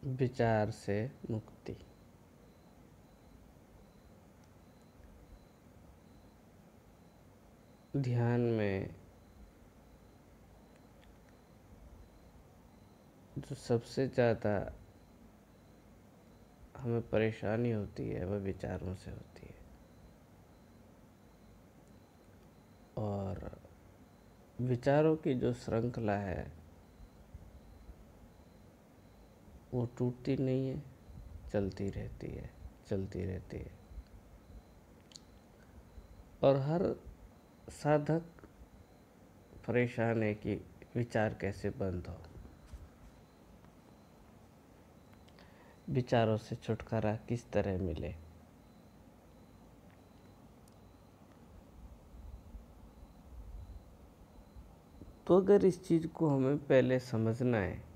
विचार से मुक्ति। ध्यान में जो सबसे ज़्यादा हमें परेशानी होती है वह विचारों से होती है, और विचारों की जो श्रृंखला है वो टूटती नहीं है, चलती रहती है, चलती रहती है। और हर साधक परेशान है कि विचार कैसे बंद हो, विचारों से छुटकारा किस तरह मिले। तो अगर इस चीज़ को हमें पहले समझना है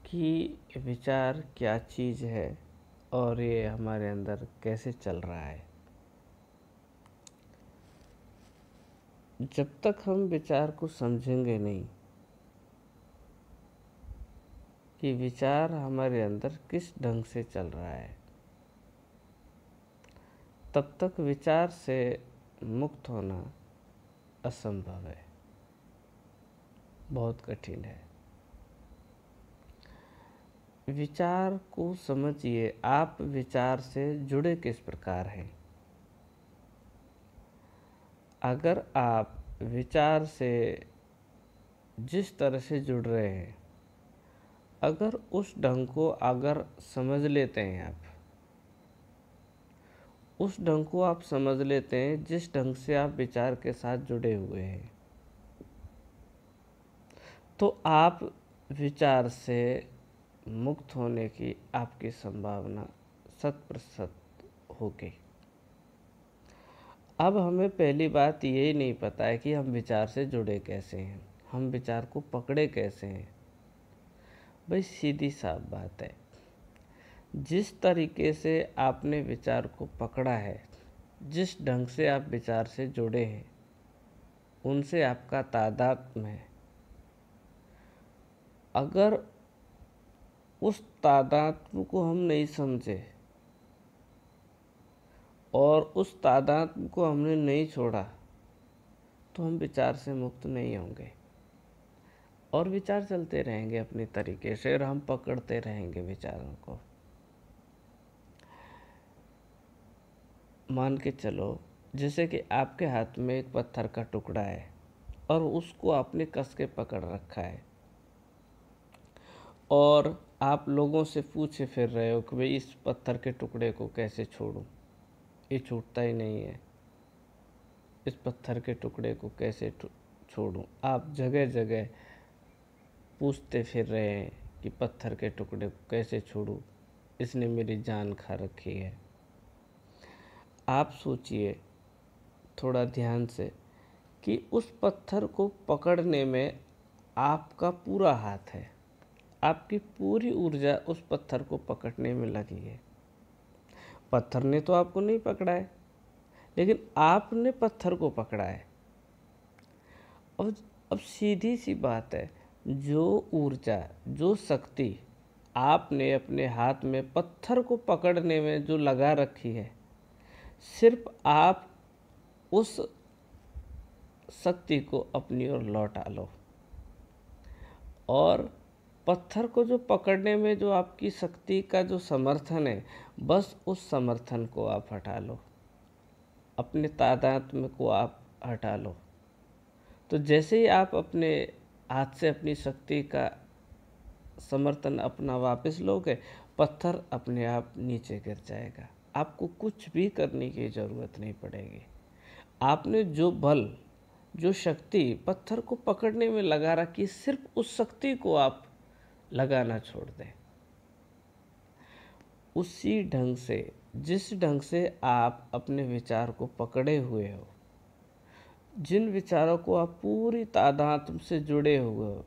कि विचार क्या चीज़ है और ये हमारे अंदर कैसे चल रहा है। जब तक हम विचार को समझेंगे नहीं कि विचार हमारे अंदर किस ढंग से चल रहा है, तब तक विचार से मुक्त होना असंभव है, बहुत कठिन है। विचार को समझिए, आप विचार से जुड़े किस प्रकार हैं। अगर आप विचार से जिस तरह से जुड़ रहे हैं, अगर उस ढंग को अगर समझ लेते हैं, आप उस ढंग को आप समझ लेते हैं जिस ढंग से आप विचार के साथ जुड़े हुए हैं, तो आप विचार से मुक्त होने की आपकी संभावना 100% होगी। अब हमें पहली बात यही नहीं पता है कि हम विचार से जुड़े कैसे हैं, हम विचार को पकड़े कैसे हैं। भाई सीधी साफ बात है, जिस तरीके से आपने विचार को पकड़ा है, जिस ढंग से आप विचार से जुड़े हैं, उनसे आपका तादात्म्य है। अगर उस तादात्म्य को हम नहीं समझे और उस तादात्म्य को हमने नहीं छोड़ा, तो हम विचार से मुक्त नहीं होंगे और विचार चलते रहेंगे अपने तरीके से, और हम पकड़ते रहेंगे विचारों को। मान के चलो जैसे कि आपके हाथ में एक पत्थर का टुकड़ा है और उसको आपने कस के पकड़ रखा है, और आप लोगों से पूछे फिर रहे हो कि भाई इस पत्थर के टुकड़े को कैसे छोड़ूं, ये छूटता ही नहीं है, इस पत्थर के टुकड़े को कैसे छोड़ूं। आप जगह जगह पूछते फिर रहे हैं कि पत्थर के टुकड़े को कैसे छोड़ूं, इसने मेरी जान खा रखी है। आप सोचिए थोड़ा ध्यान से कि उस पत्थर को पकड़ने में आपका पूरा हाथ है, आपकी पूरी ऊर्जा उस पत्थर को पकड़ने में लगी है। पत्थर ने तो आपको नहीं पकड़ा है, लेकिन आपने पत्थर को पकड़ा है। और अब सीधी सी बात है, जो ऊर्जा, जो शक्ति आपने अपने हाथ में पत्थर को पकड़ने में जो लगा रखी है, सिर्फ आप उस शक्ति को अपनी ओर लौटा लो, और पत्थर को जो पकड़ने में जो आपकी शक्ति का जो समर्थन है, बस उस समर्थन को आप हटा लो, अपने तादात्म्य को आप हटा लो। तो जैसे ही आप अपने हाथ से अपनी शक्ति का समर्थन अपना वापस लोगे, पत्थर अपने आप नीचे गिर जाएगा। आपको कुछ भी करने की ज़रूरत नहीं पड़ेगी। आपने जो बल, जो शक्ति पत्थर को पकड़ने में लगा रखी, सिर्फ उस शक्ति को आप लगाना छोड़ दें। उसी ढंग से, जिस ढंग से आप अपने विचार को पकड़े हुए हो, जिन विचारों को आप पूरी तादात्म्य से जुड़े हुए हो,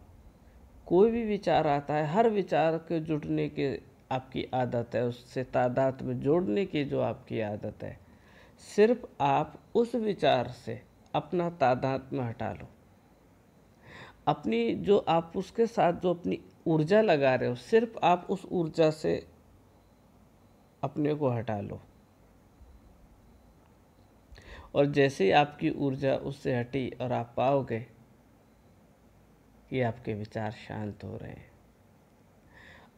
कोई भी विचार आता है, हर विचार के जुड़ने के आपकी आदत है, उससे तादात्म्य में जोड़ने की जो आपकी आदत है, सिर्फ आप उस विचार से अपना तादात्म्य हटा लो। अपनी जो आप उसके साथ जो अपनी ऊर्जा लगा रहे हो, सिर्फ आप उस ऊर्जा से अपने को हटा लो, और जैसे ही आपकी ऊर्जा उससे हटी और आप पाओगे कि आपके विचार शांत हो रहे हैं।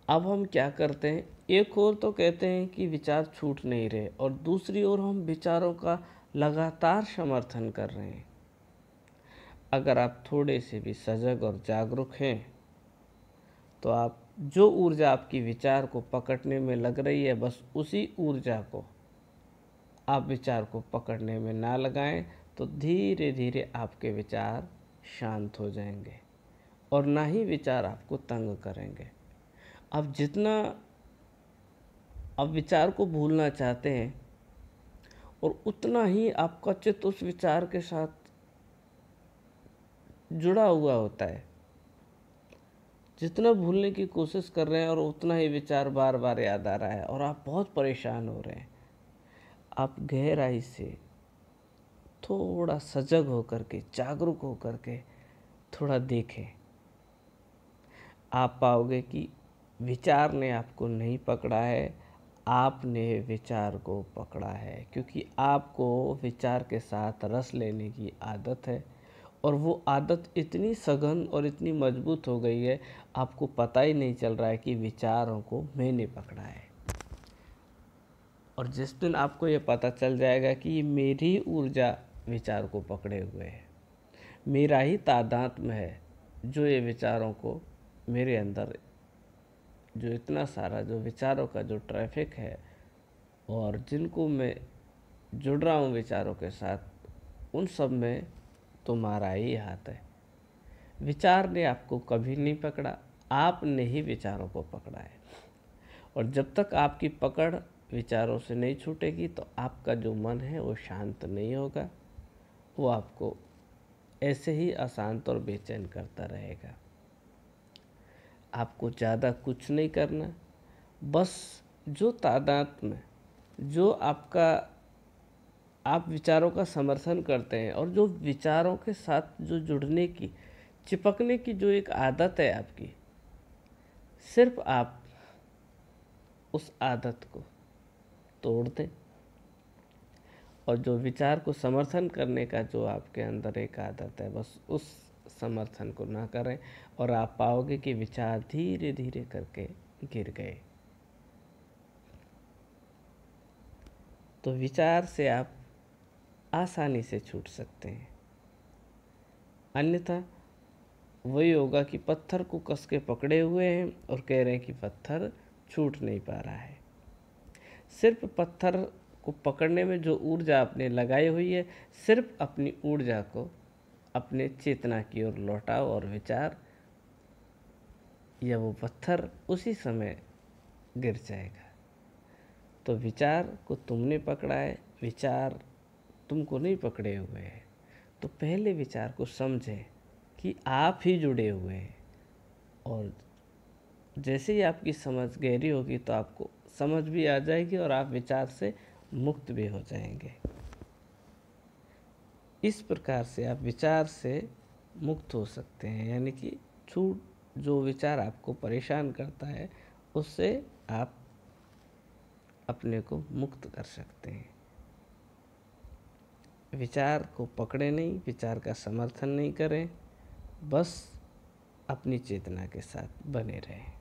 अब हम क्या करते हैं, एक ओर तो कहते हैं कि विचार छूट नहीं रहे, और दूसरी ओर हम विचारों का लगातार समर्थन कर रहे हैं। अगर आप थोड़े से भी सजग और जागरूक हैं तो आप जो ऊर्जा आपकी विचार को पकड़ने में लग रही है, बस उसी ऊर्जा को आप विचार को पकड़ने में ना लगाएं, तो धीरे धीरे आपके विचार शांत हो जाएंगे और ना ही विचार आपको तंग करेंगे। अब जितना आप विचार को भूलना चाहते हैं, और उतना ही आपका चित्त उस विचार के साथ जुड़ा हुआ होता है। जितना भूलने की कोशिश कर रहे हैं, और उतना ही विचार बार बार याद आ रहा है और आप बहुत परेशान हो रहे हैं। आप गहराई से थोड़ा सजग होकर के, जागरूक होकर के थोड़ा देखें, आप पाओगे कि विचार ने आपको नहीं पकड़ा है, आपने विचार को पकड़ा है। क्योंकि आपको विचार के साथ रस लेने की आदत है, और वो आदत इतनी सघन और इतनी मजबूत हो गई है, आपको पता ही नहीं चल रहा है कि विचारों को मैंने पकड़ा है। और जिस दिन आपको ये पता चल जाएगा कि ये मेरी ऊर्जा विचार को पकड़े हुए है, मेरा ही तादात्म्य है जो ये विचारों को मेरे अंदर, जो इतना सारा जो विचारों का जो ट्रैफिक है और जिनको मैं जुड़ रहा हूँ विचारों के साथ, उन सब में तुम्हारा ही हाथ है। विचार ने आपको कभी नहीं पकड़ा, आपने ही विचारों को पकड़ा है। और जब तक आपकी पकड़ विचारों से नहीं छूटेगी, तो आपका जो मन है वो शांत नहीं होगा, वो आपको ऐसे ही अशांत और बेचैन करता रहेगा। आपको ज़्यादा कुछ नहीं करना, बस जो तादाद में जो आपका, आप विचारों का समर्थन करते हैं, और जो विचारों के साथ जो जुड़ने की, चिपकने की जो एक आदत है आपकी, सिर्फ आप उस आदत को तोड़ दें, और जो विचार को समर्थन करने का जो आपके अंदर एक आदत है, बस उस समर्थन को ना करें, और आप पाओगे कि विचार धीरे धीरे करके गिर गए। तो विचार से आप आसानी से छूट सकते हैं। अन्यथा वही होगा कि पत्थर को कस के पकड़े हुए हैं और कह रहे हैं कि पत्थर छूट नहीं पा रहा है। सिर्फ पत्थर को पकड़ने में जो ऊर्जा आपने लगाई हुई है, सिर्फ अपनी ऊर्जा को अपने चेतना की ओर लौटाओ, और विचार या वो पत्थर उसी समय गिर जाएगा। तो विचार को तुमने पकड़ा है, विचार तुमको नहीं पकड़े हुए हैं। तो पहले विचार को समझें कि आप ही जुड़े हुए हैं, और जैसे ही आपकी समझ गहरी होगी तो आपको समझ भी आ जाएगी और आप विचार से मुक्त भी हो जाएंगे। इस प्रकार से आप विचार से मुक्त हो सकते हैं, यानी कि छूट, जो विचार आपको परेशान करता है उससे आप अपने को मुक्त कर सकते हैं। विचार को पकड़े नहीं, विचार का समर्थन नहीं करें, बस अपनी चेतना के साथ बने रहें।